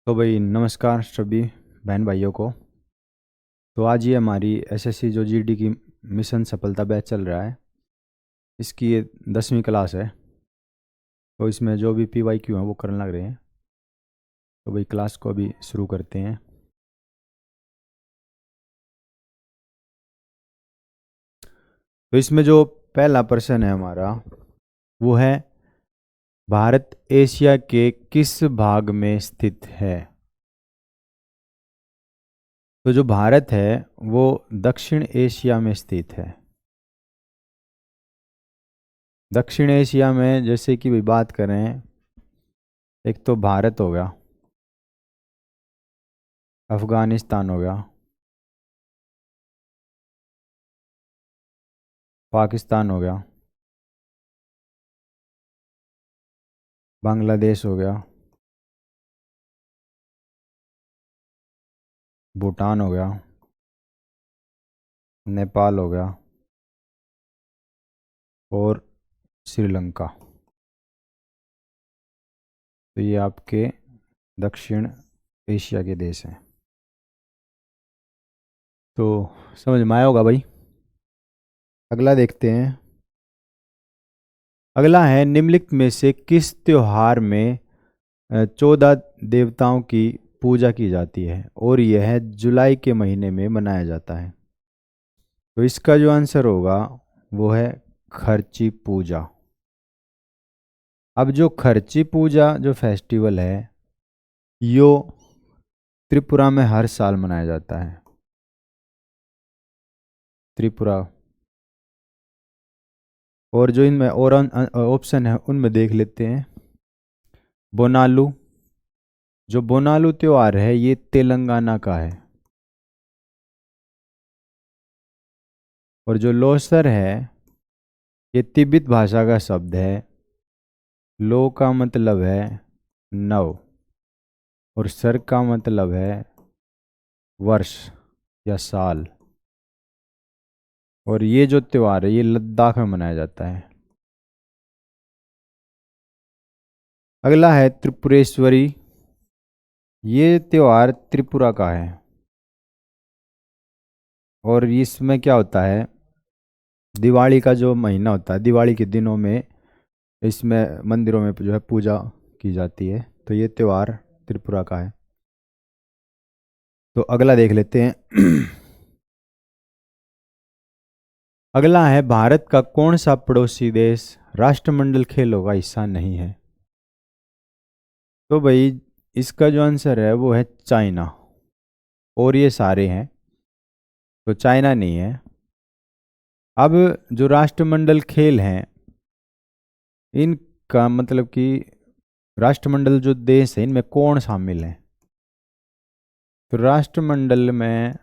तो भाई नमस्कार सभी बहन भाइयों को। तो आज ये हमारी एसएससी जो जीडी की मिशन सफलता बैच चल रहा है, इसकी ये 10वीं क्लास है। तो इसमें जो भी पीवाईक्यू हैं वो करने लग रहे हैं। तो भाई क्लास को अभी शुरू करते हैं। तो इसमें जो पहला प्रश्न है हमारा, वो है भारत एशिया के किस भाग में स्थित है। तो जो भारत है वो दक्षिण एशिया में स्थित है। दक्षिण एशिया में जैसे कि भी बात करें, एक तो भारत हो गया, अफगानिस्तान हो गया, पाकिस्तान हो गया, बांग्लादेश हो गया, भूटान हो गया, नेपाल हो गया और श्रीलंका। तो ये आपके दक्षिण एशिया के देश हैं। तो समझ में आया होगा भाई। अगला देखते हैं। अगला है, निम्नलिखित में से किस त्योहार में 14 देवताओं की पूजा की जाती है और यह जुलाई के महीने में मनाया जाता है। तो इसका जो आंसर होगा वो है खर्ची पूजा। अब जो खर्ची पूजा जो फेस्टिवल है, यो त्रिपुरा में हर साल मनाया जाता है। त्रिपुरा। और जो इनमें और ऑप्शन है उनमें देख लेते हैं। बोनालू। जो बोनालू त्योहार है ये तेलंगाना का है। और जो लोसर है ये तिब्बत भाषा का शब्द है। लो का मतलब है नव और सर का मतलब है वर्ष या साल। और ये जो त्योहार है ये लद्दाख में मनाया जाता है। अगला है त्रिपुरेश्वरी। ये त्योहार त्रिपुरा का है। और इसमें क्या होता है, दिवाली का जो महीना होता है, दिवाली के दिनों में इसमें मंदिरों में जो है पूजा की जाती है। तो ये त्योहार त्रिपुरा का है। तो अगला देख लेते हैं। अगला है, भारत का कौन सा पड़ोसी देश राष्ट्रमंडल खेलों का हिस्सा नहीं है। तो भाई इसका जो आंसर है वो है चाइना। और ये सारे हैं, तो चाइना नहीं है। अब जो राष्ट्रमंडल खेल हैं, इनका मतलब कि राष्ट्रमंडल जो देश है इनमें कौन शामिल है। तो राष्ट्रमंडल में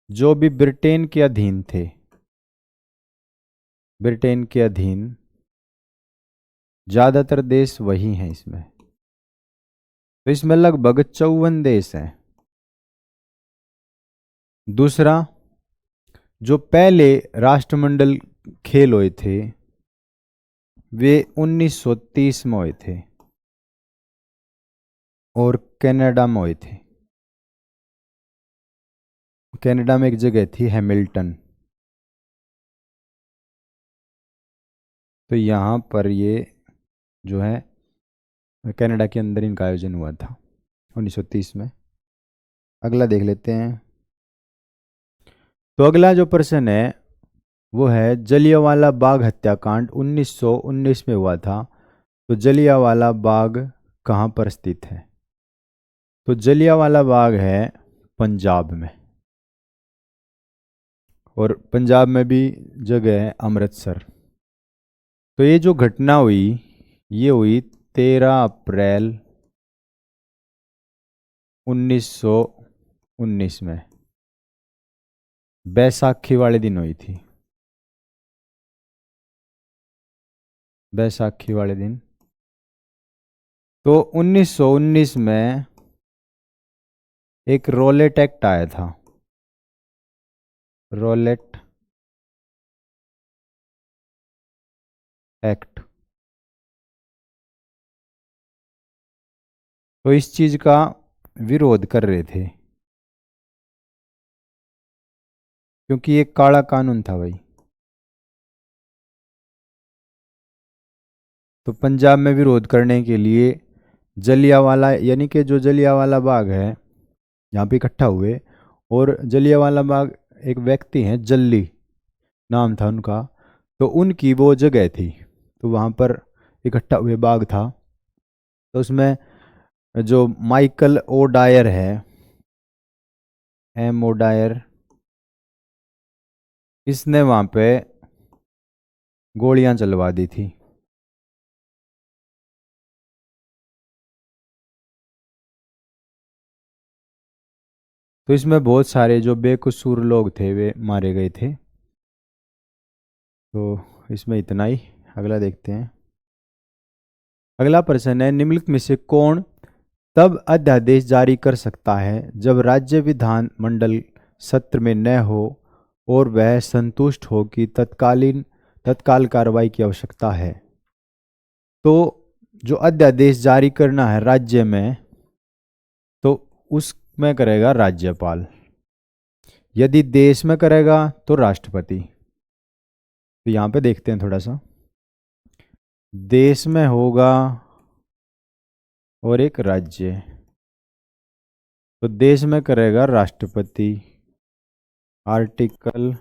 जो भी ब्रिटेन के अधीन थे, ब्रिटेन के अधीन ज्यादातर देश वही हैं इसमें। तो इसमें लगभग 54 देश हैं। दूसरा, जो पहले राष्ट्रमंडल खेल हुए थे वे 1930 में हुए थे और कनाडा में हुए थे। कनाडा में एक जगह थी हैमिल्टन। तो यहाँ पर ये जो है कनाडा के अंदर इनका आयोजन हुआ था 1930 में। अगला देख लेते हैं। तो अगला जो प्रश्न है वो है, जलियांवाला बाग हत्याकांड 1919 में हुआ था। तो जलियांवाला बाग कहाँ पर स्थित है। तो जलियांवाला बाग है पंजाब में। और पंजाब में भी जगह है अमृतसर। तो ये जो घटना हुई ये हुई 13 अप्रैल 1919 में, बैसाखी वाले दिन हुई थी। बैसाखी वाले दिन। तो 1919 में एक रोलेट एक्ट आया था। Rowlatt act. तो इस चीज का विरोध कर रहे थे, क्योंकि ये काला कानून था भाई। तो पंजाब में विरोध करने के लिए जलियांवाला, यानी कि जो जलियांवाला बाग है, यहाँ पे इकट्ठा हुए। और जलियांवाला बाग एक व्यक्ति हैं, जल्ली नाम था उनका, तो उनकी वो जगह थी, तो वहाँ पर इकट्ठा हुए, बाग था। तो उसमें जो माइकल ओ डायर है, एम ओ डायर, इसने वहाँ पे गोलियां चलवा दी थी। तो इसमें बहुत सारे जो बेकसूर लोग थे वे मारे गए थे। तो इसमें इतना ही। अगला देखते हैं। अगला प्रश्न है, निम्नलिखित में से कौन तब अध्यादेश जारी कर सकता है जब राज्य विधान मंडल सत्र में न हो और वह संतुष्ट हो कि तत्काल कार्रवाई की आवश्यकता है। तो जो अध्यादेश जारी करना है राज्य में, तो उसमें करेगा राज्यपाल। यदि देश में करेगा तो राष्ट्रपति। तो यहाँ पे देखते हैं थोड़ा सा। देश में होगा और एक राज्य, तो देश में करेगा राष्ट्रपति, आर्टिकल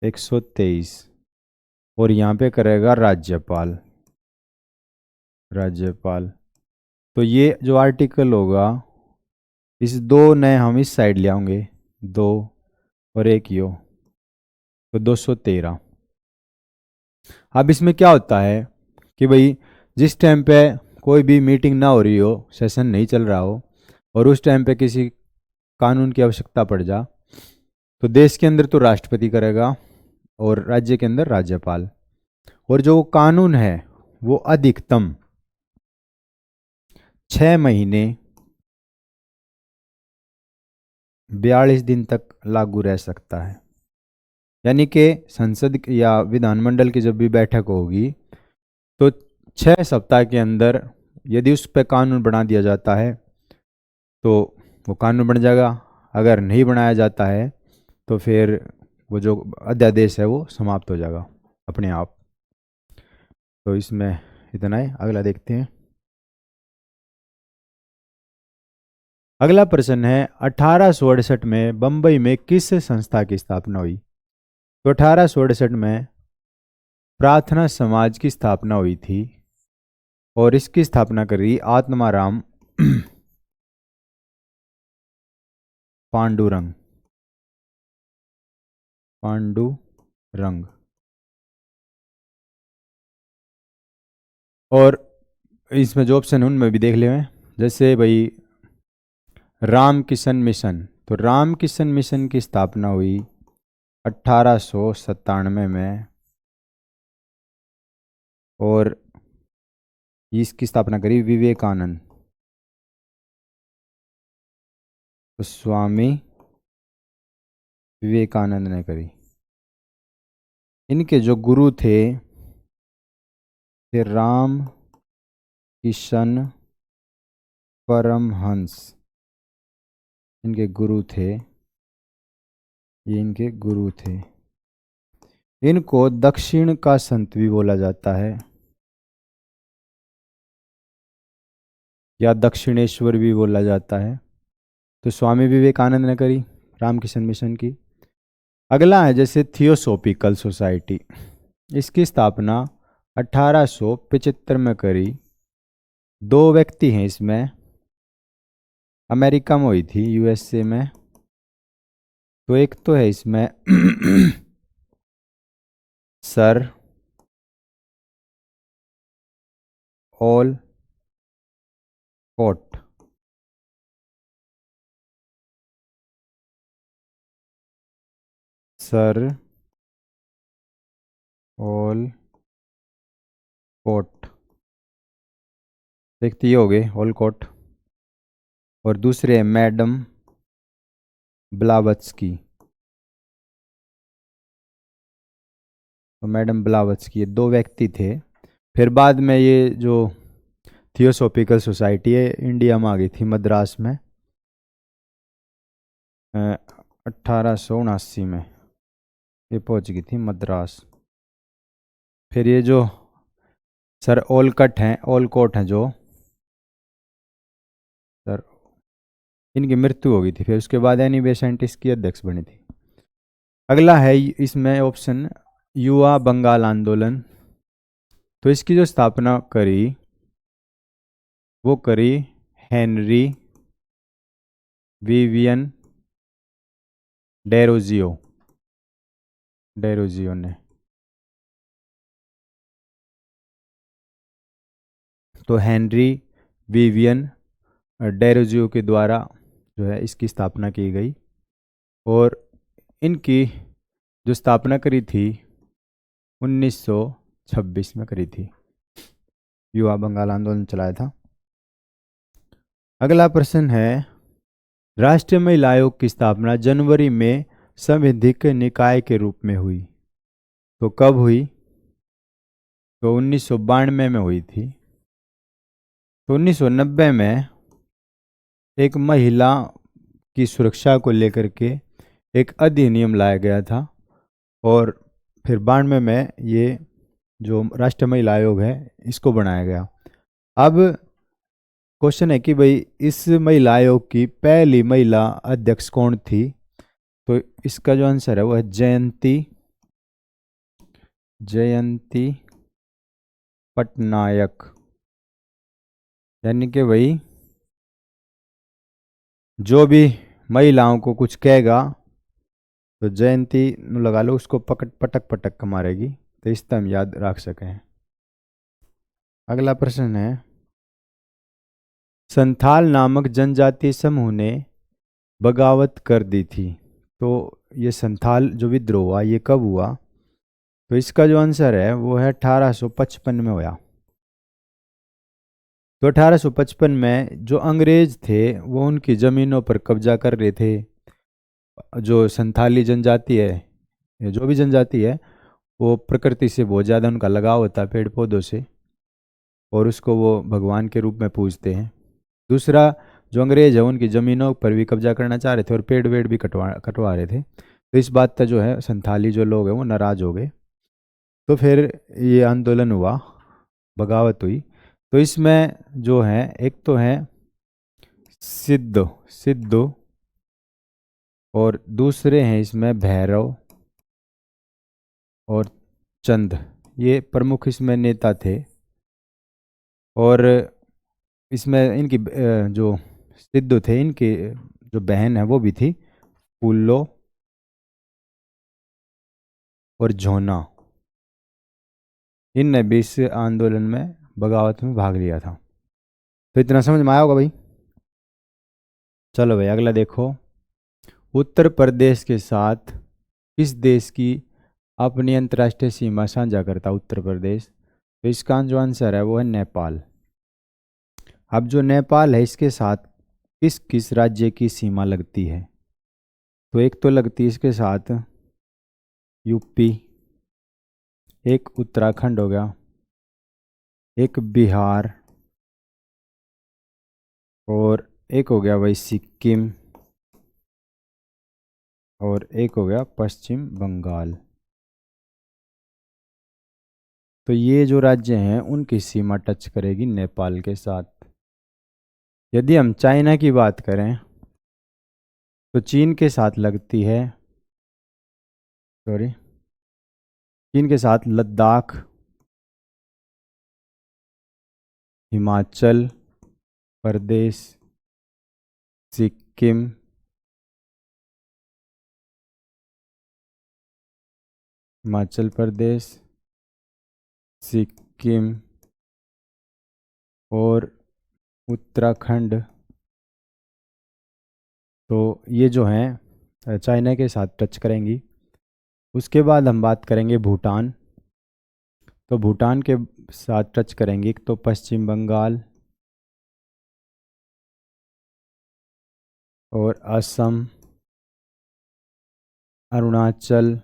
123। और यहाँ पे करेगा राज्यपाल, राज्यपाल। तो ये जो आर्टिकल होगा, इस दो ने हम इस साइड ले आएंगे, दो और एक यो, तो 213। अब इसमें क्या होता है कि भाई जिस टाइम पे कोई भी मीटिंग ना हो रही हो, सेशन नहीं चल रहा हो, और उस टाइम पे किसी कानून की आवश्यकता पड़ जा, तो देश के अंदर तो राष्ट्रपति करेगा और राज्य के अंदर राज्यपाल। और जो कानून है वो अधिकतम 6 महीने 42 दिन तक लागू रह सकता है। यानी कि संसद या विधानमंडल की जब भी बैठक होगी, तो 6 सप्ताह के अंदर यदि उस पर कानून बना दिया जाता है तो वो कानून बन जाएगा। अगर नहीं बनाया जाता है तो फिर वो जो अध्यादेश है वो समाप्त हो जाएगा अपने आप। तो इसमें इतना ही। अगला देखते हैं। अगला प्रश्न है, 1868 में बंबई में किस संस्था की स्थापना हुई? तो 1868 में प्रार्थना समाज की स्थापना हुई थी, और इसकी स्थापना करी आत्माराम पांडुरंग, पांडुरंग। और इसमें जो ऑप्शन है उनमें भी देख लें, जैसे भाई राम किशन मिशन, तो राम किशन मिशन की स्थापना हुई 1897 में, और इसकी स्थापना करी विवेकानंद, तो स्वामी विवेकानंद ने करी। इनके जो गुरु थे राम किशन परमहंस, इनके गुरु थे, ये इनके गुरु थे। इनको दक्षिण का संत भी बोला जाता है, या दक्षिणेश्वर भी बोला जाता है। तो स्वामी विवेकानंद ने करी रामकिशन मिशन की। अगला है जैसे थियोसॉफिकल सोसाइटी, इसकी स्थापना 1875 में करी। दो व्यक्ति हैं इसमें, अमेरिका में हुई थी, यूएसए में। तो एक तो है इसमें सर ऑल कोट, सर ऑल कोट, एक तो ये हो गए ऑल कोट। और दूसरे है मैडम ब्लावत्स्की, तो मैडम ब्लावत्स्की, ये दो व्यक्ति थे। फिर बाद में ये जो थियोसॉफिकल सोसाइटी है, इंडिया में आ गई थी मद्रास में 1879 में ये पहुंच गई थी मद्रास। फिर ये जो सर ओलकोट हैं जो सर, इनकी मृत्यु हो गई थी। फिर उसके बाद एनी बेसेंट इसकी अध्यक्ष बनी थी। अगला है इसमें ऑप्शन युवा बंगाल आंदोलन। तो इसकी जो स्थापना करी वो करी हेनरी विवियन डेरोजियो ने। तो हेनरी विवियन डेरोजियो के द्वारा जो है इसकी स्थापना की गई। और इनकी जो स्थापना करी थी 1926 में करी थी। युवा बंगाल आंदोलन चलाया था। अगला प्रश्न है राष्ट्रीय महिला आयोग की स्थापना जनवरी में संवैधानिक निकाय के रूप में हुई। तो कब हुई? तो 1992 में हुई थी। तो 1990 में एक महिला की सुरक्षा को लेकर के एक अधिनियम लाया गया था। और फिर 92 में ये जो राष्ट्रीय महिला आयोग है इसको बनाया गया। अब क्वेश्चन है कि भाई इस महिला आयोग की पहली महिला अध्यक्ष कौन थी? तो इसका जो आंसर है वो है जयंती पटनायक। यानी कि भाई जो भी महिलाओं को कुछ कहेगा तो जयंती लगा लो, उसको पटक पटक मारेगी। तो इस तरह हम याद रख सकें। अगला प्रश्न है संथाल नामक जनजातीय समूह ने बगावत कर दी थी। तो ये संथाल जो विद्रोह हुआ ये कब हुआ? तो इसका जो आंसर है वो है 1855 में हुआ। तो 1855 में जो अंग्रेज थे वो उनकी ज़मीनों पर कब्जा कर रहे थे। जो संथाली जनजाति है या जो भी जनजाति है वो प्रकृति से बहुत ज़्यादा उनका लगाव होता है, पेड़ पौधों से, और उसको वो भगवान के रूप में पूजते हैं। दूसरा, जो अंग्रेज है उनकी ज़मीनों पर भी कब्जा करना चाह रहे थे और पेड़ वेड़ भी कटवा रहे थे। तो इस बात का जो है संथाली जो लोग हैं वो नाराज़ हो गए। तो फिर ये आंदोलन हुआ, बगावत हुई। तो इसमें जो है एक तो है सिद्धू और दूसरे हैं इसमें भैरव और चंद, ये प्रमुख इसमें नेता थे। और इसमें इनकी जो सिद्धू थे इनकी जो बहन है वो भी थी, फूलो और झोना। इनने भी इस आंदोलन में बगावत में भाग लिया था। तो इतना समझ में आया होगा भाई। चलो भाई अगला देखो, उत्तर प्रदेश के साथ किस देश की अपनी अंतर्राष्ट्रीय सीमा साझा करता उत्तर प्रदेश? तो इसका जो आंसर है वो है नेपाल। अब जो नेपाल है इसके साथ किस किस राज्य की सीमा लगती है? तो एक तो लगती है इसके साथ यूपी, एक उत्तराखंड हो गया, एक बिहार, और एक हो गया भाई सिक्किम, और एक हो गया पश्चिम बंगाल। तो ये जो राज्य हैं उनकी सीमा टच करेगी नेपाल के साथ। यदि हम चाइना की बात करें तो चीन के साथ लगती है, सॉरी, चीन के साथ लद्दाख, हिमाचल प्रदेश, सिक्किम, हिमाचल प्रदेश, सिक्किम और उत्तराखंड। तो ये जो हैं चाइना के साथ टच करेंगी। उसके बाद हम बात करेंगे भूटान। तो भूटान के साथ टच करेंगे एक तो पश्चिम बंगाल और असम, अरुणाचल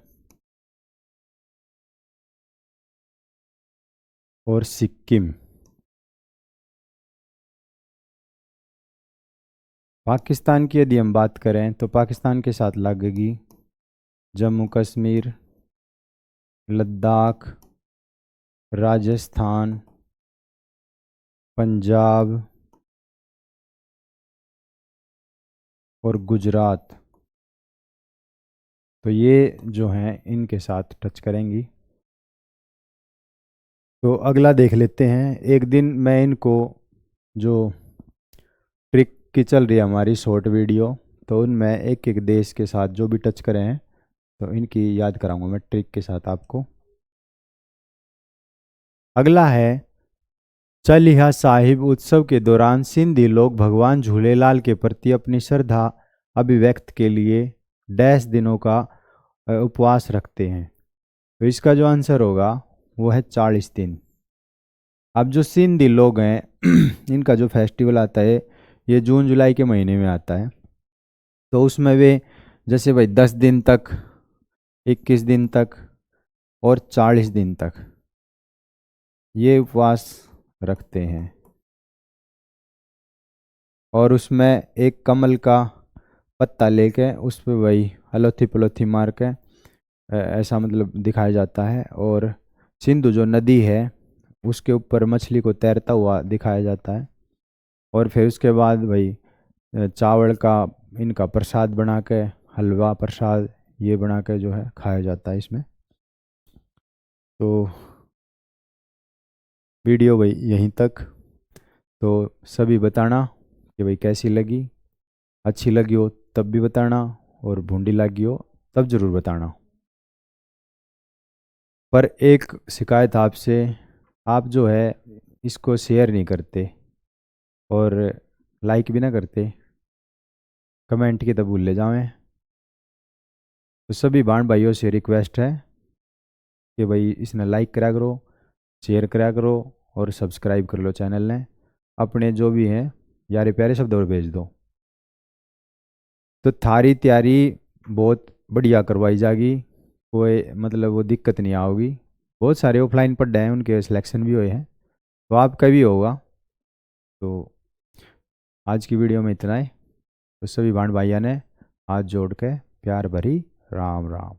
और सिक्किम। पाकिस्तान की यदि हम बात करें तो पाकिस्तान के साथ लगेगी जम्मू कश्मीर, लद्दाख, राजस्थान, पंजाब और गुजरात। तो ये जो हैं इनके साथ टच करेंगी। तो अगला देख लेते हैं। एक दिन मैं इनको जो ट्रिक की चल रही है हमारी शॉर्ट वीडियो, तो उनमें एक एक देश के साथ जो भी टच करें हैं तो इनकी याद कराऊंगा मैं ट्रिक के साथ आपको। अगला है चलिहा साहिब उत्सव के दौरान सिंधी लोग भगवान झूलेलाल के प्रति अपनी श्रद्धा अभिव्यक्त के लिए डैश दिनों का उपवास रखते हैं। तो इसका जो आंसर होगा वो है 40 दिन। अब जो सिंधी लोग हैं इनका जो फेस्टिवल आता है ये जून जुलाई के महीने में आता है। तो उसमें वे जैसे भाई 10 दिन तक, 21 दिन तक और 40 दिन तक ये उपवास रखते हैं। और उसमें एक कमल का पत्ता लेके उस पर वही हलोथी पलोथी मार के ऐसा मतलब दिखाया जाता है। और सिंधु जो नदी है उसके ऊपर मछली को तैरता हुआ दिखाया जाता है। और फिर उसके बाद भाई चावल का इनका प्रसाद बना के, हलवा प्रसाद ये बना के जो है खाया जाता है इसमें। तो वीडियो भाई यहीं तक। तो सभी बताना कि भाई कैसी लगी। अच्छी लगी हो तब भी बताना और भूंडी लगी हो तब ज़रूर बताना। पर एक शिकायत आपसे, आप जो है इसको शेयर नहीं करते और लाइक भी ना करते, कमेंट की तो भूल ले जावें। तो सभी बाण भाइयों से रिक्वेस्ट है कि भाई इसने लाइक करा करो, शेयर करा करो और सब्सक्राइब कर लो चैनल ने। अपने जो भी हैं यारे प्यारे शब्द और भेज दो। तो थारी तैयारी बहुत बढ़िया करवाई जाएगी, कोई मतलब वो दिक्कत नहीं आओगी। बहुत सारे ऑफलाइन पढ़े हैं उनके सिलेक्शन भी हुए हैं, तो आपका भी होगा। तो आज की वीडियो में इतना ही। तो सभी भाण भाइयों ने हाथ जोड़ के प्यार भरी राम राम।